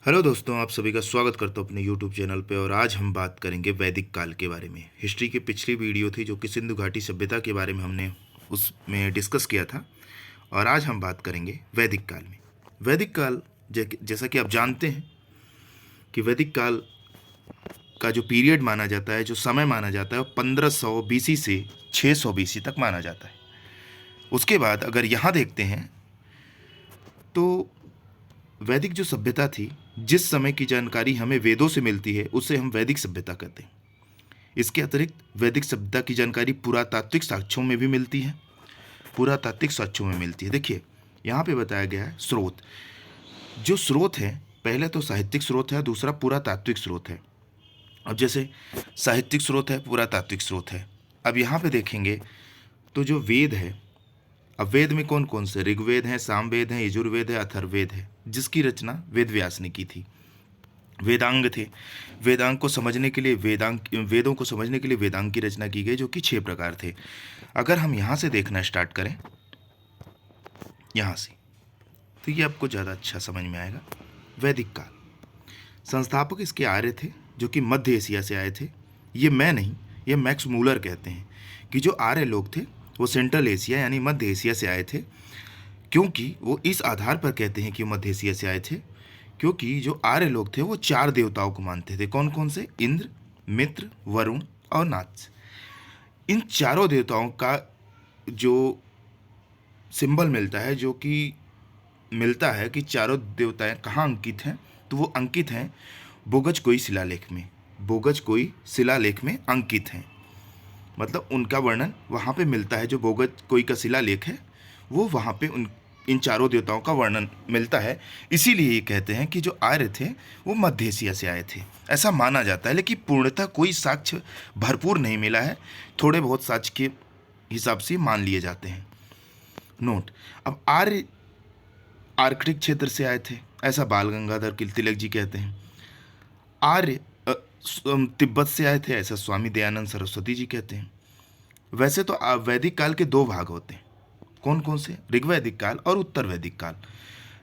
Hello दोस्तों, आप सभी का स्वागत करता हूँ अपने यूट्यूब चैनल पे। और आज हम बात करेंगे वैदिक काल के बारे में। हिस्ट्री की पिछली वीडियो थी जो कि सिंधु घाटी सभ्यता के बारे में हमने उसमें डिस्कस किया था, और आज हम बात करेंगे वैदिक काल में। वैदिक काल जैसा कि आप जानते हैं कि वैदिक काल का जो पीरियड माना जाता है, जो समय माना जाता है, वो 1500 बीसी से 600 बीसी तक माना जाता है। उसके बाद अगर यहाँ देखते हैं तो वैदिक जो सभ्यता थी, जिस समय की जानकारी हमें वेदों से मिलती है उसे हम वैदिक सभ्यता कहते हैं। इसके अतिरिक्त वैदिक सभ्यता की जानकारी पुरातात्विक साक्ष्यों में भी मिलती है। पुरातात्विक साक्ष्यों में मिलती है। देखिए, यहाँ पे बताया गया है स्रोत। जो स्रोत है, पहले तो साहित्यिक स्रोत है, दूसरा पुरातात्विक स्रोत है। अब जैसे साहित्यिक स्रोत है, पुरातात्विक स्रोत है। अब यहाँ पे देखेंगे तो जो वेद है, अब वेद में कौन कौन से? ऋग्वेद है, सामवेद है, यजुर्वेद है, अथर्ववेद है, जिसकी रचना वेद व्यास ने की थी। वेदांग थे। वेदांग को समझने के लिए वेदों को समझने के लिए वेदांग की रचना की गई, जो कि 6 प्रकार थे। अगर हम यहाँ से देखना स्टार्ट करें, यहाँ से, तो ये आपको ज़्यादा अच्छा समझ में आएगा। वैदिक काल, संस्थापक इसके आर्य थे, जो कि मध्य एशिया से आए थे। ये मैं नहीं, ये मैक्स मूलर कहते हैं कि जो आर्य लोग थे वो सेंट्रल एशिया यानी मध्य एशिया से आए थे। क्योंकि वो इस आधार पर कहते हैं कि मध्य एशिया से आए थे, क्योंकि जो आर्य लोग थे वो 4 देवताओं को मानते थे। कौन कौन से? इंद्र, मित्र, वरुण और नाथ। इन चारों देवताओं का जो सिंबल मिलता है, जो कि मिलता है कि चारों देवताएं कहाँ अंकित हैं, तो वो अंकित हैं बोगज कोई शिलालेख में। बोगज कोई शिलालेख में अंकित हैं, मतलब उनका वर्णन वहाँ पे मिलता है। जो बोगज कोई का शिलालेख है, वो वहाँ पे इन चारों देवताओं का वर्णन मिलता है। इसीलिए ये कहते हैं कि जो आर्य थे वो मध्य एशिया से आए थे, ऐसा माना जाता है। लेकिन पूर्णतः कोई साक्ष्य भरपूर नहीं मिला है, थोड़े बहुत साक्ष्य के हिसाब से मान लिए जाते हैं। नोट, अब आर्य आर्कटिक क्षेत्र से आए थे, ऐसा बाल गंगाधर तिलक जी कहते हैं। आर्य तिब्बत से आए थे, ऐसा स्वामी दयानंद सरस्वती जी कहते हैं। वैसे तो वैदिक काल के 2 भाग होते हैं। कौन कौन से? ऋग्वैदिक काल और उत्तर वैदिक काल।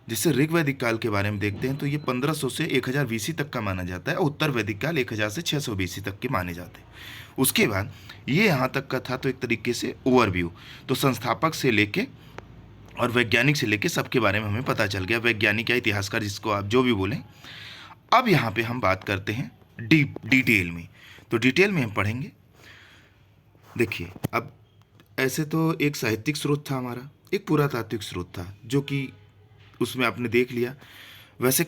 जिससे ऋग्वैदिक काल के बारे में देखते हैं तो ये 1500 से 1000 बीसी तक का माना जाता है, और उत्तर वैदिक काल 1000 से 600 बीसी तक के माने जाते हैं। उसके बाद ये यहाँ तक का था, तो एक तरीके से ओवरव्यू। तो संस्थापक से लेके और वैज्ञानिक से लेके सबके बारे में हमें पता चल गया। वैज्ञानिक या इतिहासकार, जिसको आप जो भी बोलें। अब यहाँ पे हम बात करते हैं डिटेल में। तो डिटेल में हम पढ़ेंगे। देखिए, अब ऐसे तो एक साहित्यिक स्रोत था हमारा, एक पुरातात्विक स्रोत था, जो कि उसमें आपने देख लिया। वैसे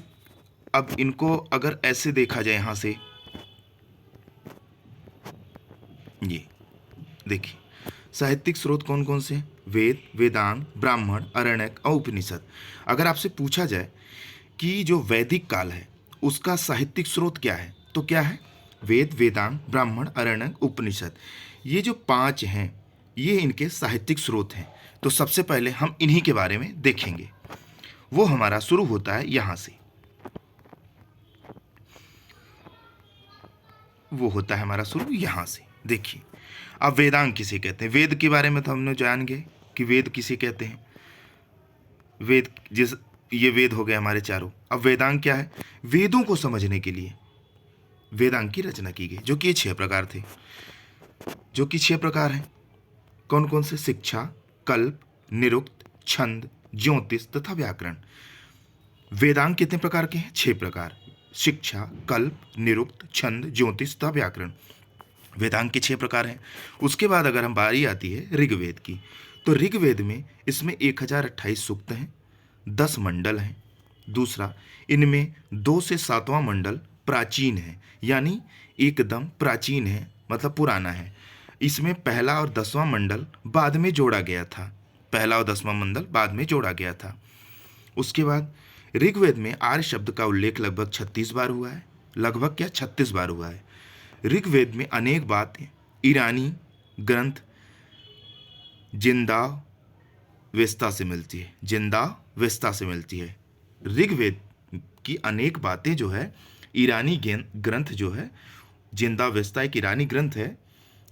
अब इनको अगर ऐसे देखा जाए, यहाँ से ये देखिए, साहित्यिक स्रोत कौन कौन से? वेद, वेदांग, ब्राह्मण, अरण्यक और उपनिषद। अगर आपसे पूछा जाए कि जो वैदिक काल है उसका साहित्यिक स्रोत क्या है, तो क्या है? वेद, वेदांग, ब्राह्मण, अरण्यक, उपनिषद। ये जो 5 हैं, ये इनके साहित्यिक स्रोत हैं। तो सबसे पहले हम इन्हीं के बारे में देखेंगे। वो हमारा शुरू होता है यहाँ से, वो होता है हमारा शुरू यहाँ से। देखिए, अब वेदांग किसे कहते हैं? वेद के बारे में तो हमने जान गए कि वेद किसे कहते हैं। वेद ये वेद हो गए हमारे चारों। अब वेदांग क्या है? वेदों को समझने के लिए वेदांग की रचना की गई, जो कि ये 6 प्रकार थे। जो कि 6 प्रकार हैं। कौन कौन से? शिक्षा, कल्प, निरुक्त, छंद, ज्योतिष तथा व्याकरण। वेदांग कितने प्रकार के हैं? 6 प्रकार। शिक्षा, कल्प, निरुक्त, छंद, ज्योतिष तथा व्याकरण। वेदांग के 6 प्रकार हैं। उसके बाद अगर हम बारी आती है ऋग्वेद की, तो ऋग्वेद में इसमें 1028 सूक्त हैं, 10 मंडल हैं। दूसरा, इनमें 2 से 7वां मंडल प्राचीन है, यानी एकदम प्राचीन है, मतलब पुराना है। इसमें पहला और 10वां मंडल बाद में जोड़ा गया था। पहला और 10वां मंडल बाद में जोड़ा गया था। उसके बाद ऋग्वेद में आर्य शब्द का उल्लेख लगभग 36 बार हुआ है। लगभग क्या? 36 बार हुआ है। ऋग्वेद में अनेक बातें ईरानी ग्रंथ जिंदा वेस्ता से मिलती है। जिंदा वेस्ता से मिलती है। ऋग्वेद की अनेक बातें जो है, ईरानी ग्रंथ जो है, जिंदा वेस्ता एक ईरानी ग्रंथ है,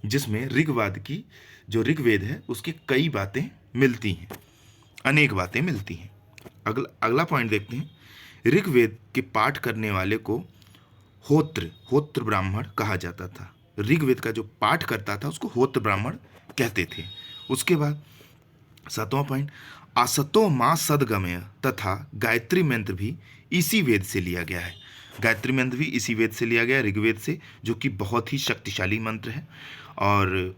जिसमें ऋग्वेद की जो ऋग्वेद है उसकी कई बातें मिलती हैं, अनेक बातें मिलती हैं। अगला पॉइंट देखते हैं। ऋग्वेद के पाठ करने वाले को होत्र ब्राह्मण कहा जाता था। ऋग्वेद का जो पाठ करता था उसको होत्र ब्राह्मण कहते थे। उसके बाद 7वां पॉइंट, असतो मां सदगमय तथा गायत्री मंत्र भी इसी वेद से लिया गया है। गायत्री मंत्र भी इसी वेद से लिया गया है, ऋग्वेद से, जो कि बहुत ही शक्तिशाली मंत्र है। और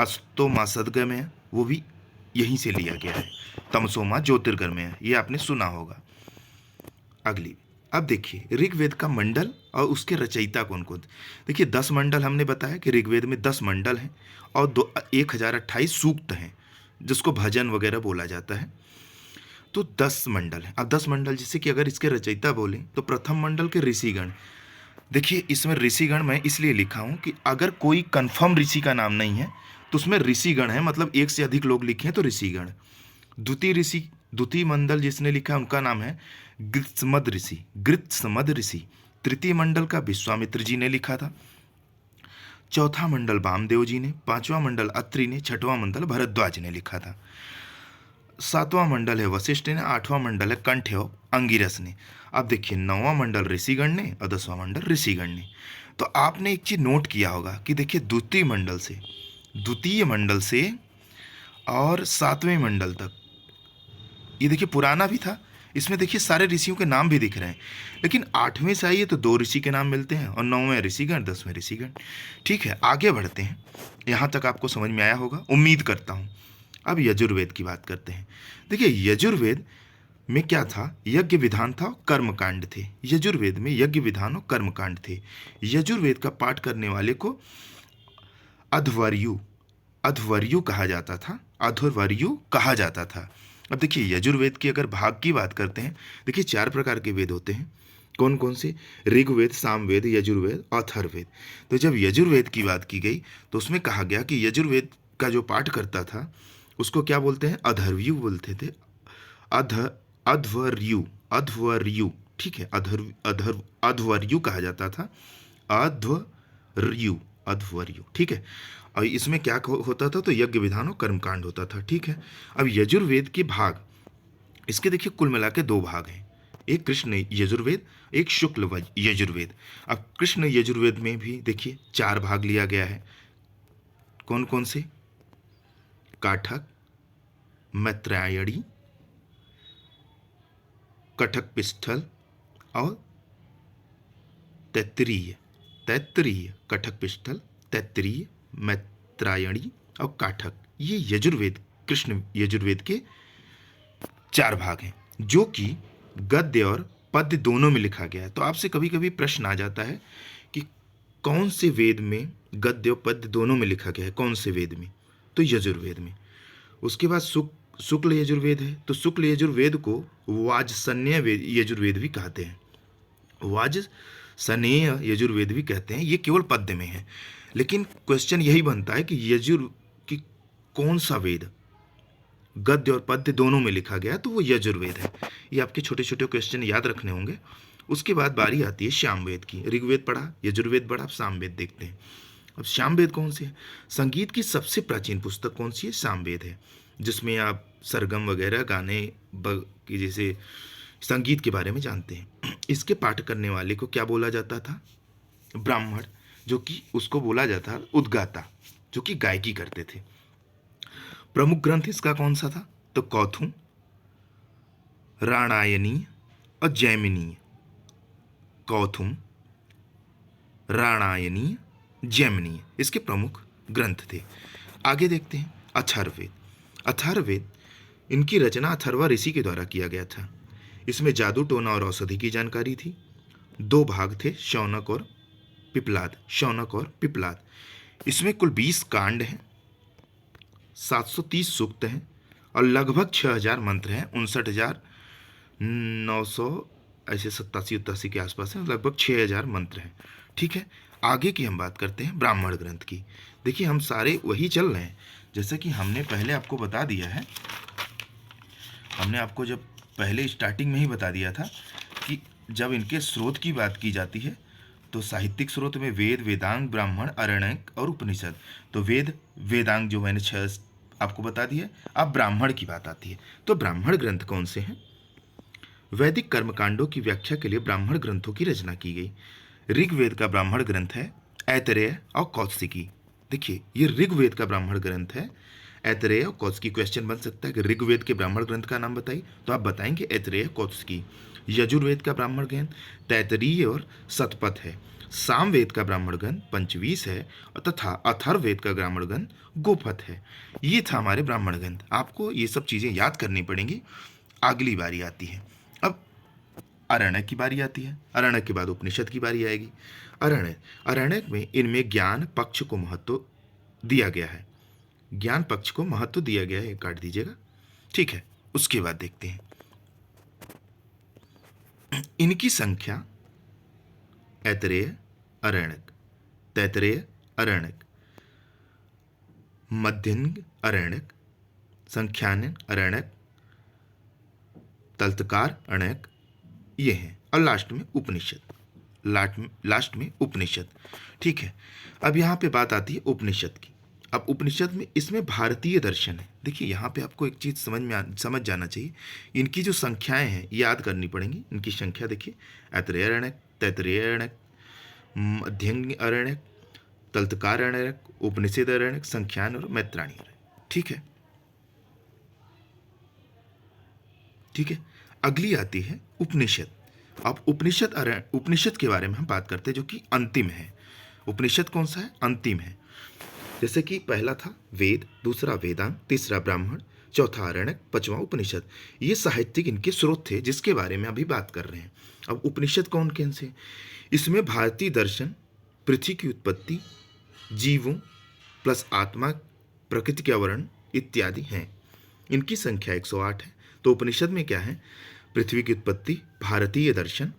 असतो मां सदगमय वो भी यहीं से लिया गया है। तमसो मां ज्योतिर्गमय, ये आपने सुना होगा। अगली, अब देखिए ऋग्वेद का मंडल और उसके रचयिता कौन कौन। देखिए 10 मंडल हमने बताया कि ऋग्वेद में 10 मंडल हैं और 1028 सूक्त हैं जिसको भजन वगैरह बोला जाता है। तो 10 मंडल हैं। अब 10 मंडल, जैसे कि अगर इसके रचयिता बोलें तो प्रथम मंडल के ऋषिगण। देखिए इसमें ऋषिगण मैं इसलिए लिखा हूँ कि अगर कोई कंफर्म ऋषि का नाम नहीं है तो उसमें ऋषिगण है, मतलब एक से अधिक लोग लिखे हैं तो ऋषिगण। द्वितीय मंडल जिसने लिखा है उनका नाम है गृत्समद ऋषि। तृतीय मंडल का विश्वामित्र जी ने लिखा था। चौथा मंडल वामदेव जी ने, 5वां मंडल अत्रि ने, 6वां मंडल भरद्वाज ने लिखा था। 7वां मंडल है वशिष्ठ ने, 8वां मंडल है कंठ और अंगिरस ने। अब देखिए 9वां मंडल ऋषिगण ने और 10वां मंडल ऋषिगण ने। तो आपने एक चीज नोट किया होगा कि देखिए द्वितीय मंडल से और 7वें मंडल तक, ये देखिए पुराना भी था, इसमें देखिए सारे ऋषियों के नाम भी दिख रहे हैं। लेकिन 8वें से आइए तो 2 ऋषि के नाम मिलते हैं और 9वें ऋषिगण, 10वें ऋषिगण। ठीक है, आगे बढ़ते हैं। यहाँ तक आपको समझ में आया होगा, उम्मीद करता हूँ। अब यजुर्वेद की बात करते हैं। देखिए यजुर्वेद में क्या था, यज्ञ विधान था, कर्मकांड थे। यजुर्वेद में यज्ञ विधान और कर्मकांड थे। यजुर्वेद का पाठ करने वाले को अध्वर्यु कहा जाता था। अब देखिए यजुर्वेद की अगर भाग की बात करते हैं, देखिए 4 प्रकार के वेद होते हैं। कौन कौन से? ऋग्वेद, सामवेद, यजुर्वेद, अथर्ववेद। तो जब यजुर्वेद की बात की गई तो उसमें कहा गया कि यजुर्वेद का जो पाठ करता था उसको क्या बोलते हैं? अध्वर्यु बोलते थे। अध्वर्यु, ठीक है, अध्वर्यु कहा जाता था। अध्वर्यु, ठीक है। और इसमें क्या होता था? तो यज्ञ विधान और कर्मकांड होता था, ठीक है। अब यजुर्वेद के भाग, इसके देखिए कुल मिला के 2 भाग हैं, एक कृष्ण यजुर्वेद, एक शुक्ल यजुर्वेद। अब कृष्ण यजुर्वेद में भी देखिए 4 भाग लिया गया है। कौन कौन से? काठक, मैत्रायणी, कठक पिष्ठल और तैत्तिरीय। कठक पिष्ठल, तैत्तिरीय, मैत्रायणी और काठक, ये यजुर्वेद, कृष्ण यजुर्वेद के 4 भाग हैं, जो कि गद्य और पद्य दोनों में लिखा गया है। तो आपसे कभी कभी प्रश्न आ जाता है कि कौन से वेद में गद्य और पद्य दोनों में लिखा गया है, कौन से वेद में? तो यजुर्वेद में। उसके बाद शुक्ल यजुर्वेद है, तो शुक्ल यजुर्वेद को वाजसनेय यजुर्वेद भी कहते हैं। वाजसनेय यजुर्वेद भी कहते हैं। ये केवल पद्य में है, लेकिन क्वेश्चन यही बनता है कि कौन सा वेद गद्य और पद्य दोनों में लिखा गया, तो वो यजुर्वेद है। ये आपके छोटे छोटे क्वेश्चन याद रखने होंगे। उसके बाद बारी आती है सामवेद की। ऋग्वेद पढ़ा, यजुर्वेद पढ़ा, अब सामवेद देखते हैं। अब सामवेद कौन सी है? संगीत की सबसे प्राचीन पुस्तक कौन सी है? सामवेद है, जिसमें आप सरगम वगैरह गाने की जैसे संगीत के बारे में जानते हैं। इसके पाठ करने वाले को क्या बोला जाता था? ब्राह्मण, जो कि उसको बोला जाता उद्गाता, जो कि गायकी करते थे। प्रमुख ग्रंथ इसका कौन सा था? तो कौथुम, राणायनीय और जैमिनीय। कौथुम, राणायनीय, जैमिनीय इसके प्रमुख ग्रंथ थे। आगे देखते हैं अथर्ववेद, इनकी रचना अथर्वा ऋषि के द्वारा किया गया था। इसमें जादू टोना और औषधि की जानकारी थी। 2 भाग थे, शौनक और पिपलाद। इसमें कुल 20 कांड हैं, 730 सूक्त हैं और लगभग 6000 मंत्र हैं। 59,900 ऐसे 87-88 के आसपास हैं, लगभग 6000 मंत्र हैं, ठीक है। आगे की हम बात करते हैं ब्राह्मण ग्रंथ की। देखिए हम सारे वही चल रहे हैं, जैसे कि हमने पहले आपको बता दिया है। हमने आपको जब पहले स्टार्टिंग में ही बता दिया था कि जब इनके स्रोत की बात की जाती है तो साहित्यिक स्रोत में वेद, वेदांग, ब्राह्मण, अरण्यक और उपनिषद। तो वेद वेदांग जो मैंने 6 आपको बता दिया। अब ब्राह्मण की बात आती है, तो ब्राह्मण ग्रंथ कौन से हैं? वैदिक कर्मकांडों की व्याख्या के लिए ब्राह्मण ग्रंथों की रचना की गई। ऋग्वेद का ब्राह्मण ग्रंथ है ऐतरेय और कौत्सिकी। देखिए, ये ऋग्वेद का ब्राह्मण ग्रंथ है ऐतरेय और कौत्सिकी। क्वेश्चन बन सकता है कि ऋग्वेद के ब्राह्मण ग्रंथ का नाम बताइए, तो आप बताएंगे ऐतरेय कौत्सिकी। यजुर्वेद का ब्राह्मण ग्रंथ तैतरीय और शतपथ है। सामवेद का ब्राह्मण ग्रंथ पंचवीस है तथा अथर्ववेद का ब्राह्मण ग्रंथ गोपथ है। ये था हमारे ब्राह्मण ग्रंथ। आपको ये सब चीज़ें याद करनी पड़ेंगी। अगली बारी आती है, अब अरण्यक की बारी आती है। अरण्यक के बाद उपनिषद की बारी आएगी। अरण्यक में इनमें ज्ञान पक्ष को महत्व दिया गया है। ज्ञान पक्ष को महत्व दिया गया है, काट दीजिएगा, ठीक है। उसके बाद देखते हैं इनकी संख्या। ऐतरेय अरण्यक, तैतरेय अरण्यक, मध्यंग अरण्यक, संख्यान अरण्यक, तल्तकार अरण्यक, ये हैं। और लास्ट में उपनिषद, लास्ट में उपनिषद, ठीक है। अब यहाँ पे बात आती है उपनिषद की। अब उपनिषद में इसमें भारतीय दर्शन है। देखिए, यहाँ पे आपको एक चीज़ समझ जाना चाहिए। इनकी जो संख्याएं हैं याद करनी पड़ेंगी। इनकी संख्या देखिए, ऐतरेय अरण्यक, तैतरेय अरण्यक, मध्यंग अरण्यक, तल्तकार अरण्यक, उपनिषद अरण्यक, संख्यान और मैत्राणी अरण्यक, ठीक है। ठीक है, अगली आती है उपनिषद। अब उपनिषद के बारे में हम बात करते हैं, जो कि अंतिम है। उपनिषद कौन सा है? अंतिम है। जैसे कि पहला था वेद, दूसरा वेदांत, तीसरा ब्राह्मण, चौथा अरण्यक, पांचवा उपनिषद। ये साहित्यिक इनके स्रोत थे जिसके बारे में अभी बात कर रहे हैं। अब उपनिषद कौन कौन से? इसमें भारतीय दर्शन, पृथ्वी की उत्पत्ति, जीवों प्लस आत्मा, प्रकृति के आवरण इत्यादि हैं। इनकी संख्या 108 है। तो उपनिषद में क्या है? पृथ्वी की उत्पत्ति, भारतीय दर्शन,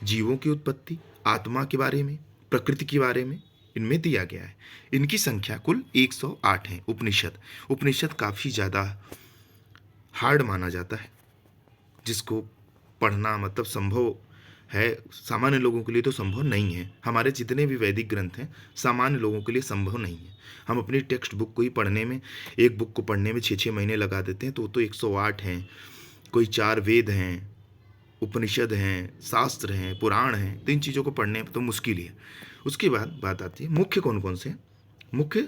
जीवों की उत्पत्ति, आत्मा के बारे में, प्रकृति के बारे में इनमें दिया गया है। इनकी संख्या कुल 108 है। उपनिषद काफ़ी ज़्यादा हार्ड माना जाता है, जिसको पढ़ना मतलब संभव है, सामान्य लोगों के लिए तो संभव नहीं है। हमारे जितने भी वैदिक ग्रंथ हैं सामान्य लोगों के लिए संभव नहीं है। हम अपनी टेक्स्ट बुक को ही पढ़ने में, एक बुक को पढ़ने में 6-6 महीने लगा देते हैं, तो 108 हैं। कोई 4 वेद हैं, उपनिषद हैं, शास्त्र हैं, पुराण हैं, तो इन चीज़ों को पढ़ने तो मुश्किल ही है। उसके बाद बात आती है मुख्य कौन कौन से? मुख्य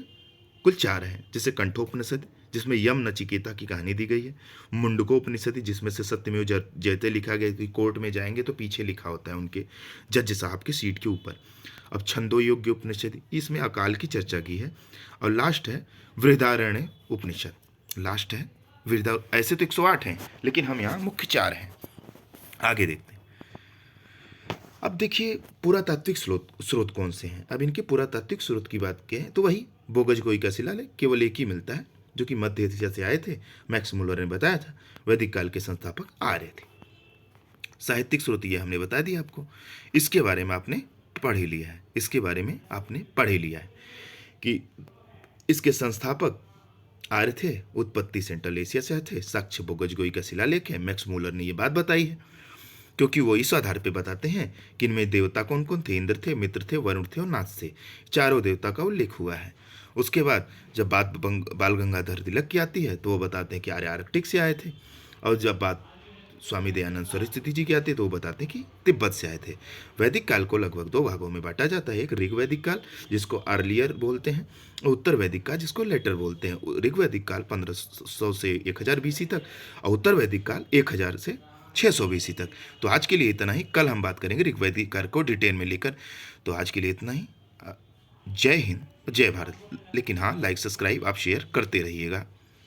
कुल 4 हैं, जैसे कंठोपनिषद जिसमें यम नचिकेता की कहानी दी गई है, मुंडकोपनिषद जिसमें से सत्यमेव जयते लिखा गया कि कोर्ट में जाएंगे तो पीछे लिखा होता है उनके जज साहब के सीट के ऊपर। अब छंदोयोग्य उपनिषद, इसमें अकाल की चर्चा की है। और लास्ट है बृहदारण्य उपनिषद, लास्ट है वृहदा। ऐसे तो 108 हैं, लेकिन हम यहाँ मुख्य 4 हैं। आगे देखते हैं। अब देखिए पुरातात्विक स्रोत कौन से हैं। अब इनके पुरातात्विक स्रोत की बात करें तो वही बोगजगोई का शिलालेख केवल एक ही मिलता है, जो कि मध्य एशिया से आए थे। मैक्स मुलर ने बताया था, वैदिक काल के संस्थापक आ रहे थे। साहित्यिक स्रोत ये हमने बता दिया आपको। इसके बारे में आपने पढ़ ही लिया है, इसके बारे में आपने पढ़ ही लिया है कि इसके संस्थापक आर्य थे, उत्पत्ति सेंट्रल एशिया से आए थे। साक्ष्य बोगजगोई का शिलालेख है। मैक्स मुलर ने ये बात बताई है, क्योंकि वो इस आधार पे बताते हैं कि इनमें देवता कौन कौन थे। इंद्र थे, मित्र थे, वरुण थे और नाथ थे। चारों देवता का उल्लेख हुआ है। उसके बाद जब बात बाल गंगाधर तिलक की आती है तो वो बताते हैं कि आर्य आर्कटिक से आए थे। और जब बात स्वामी दयानंद सरस्वती जी की आती है तो वो बताते हैं कि तिब्बत से आए थे। वैदिक काल को लगभग 2 भागों में बांटा जाता है। एक ऋग्वैदिक काल जिसको अर्लियर बोलते हैं, और उत्तर वैदिक काल जिसको लेटर बोलते हैं। ऋग्वैदिक काल 1500 से 1000 BC तक, और उत्तर वैदिक काल 1000 से 600 BC तक। तो आज के लिए इतना ही। कल हम बात करेंगे ऋग्वैदिक काल को डिटेल में लेकर। तो आज के लिए इतना ही। जय हिंद, जय भारत। लेकिन हाँ, लाइक सब्सक्राइब आप शेयर करते रहिएगा।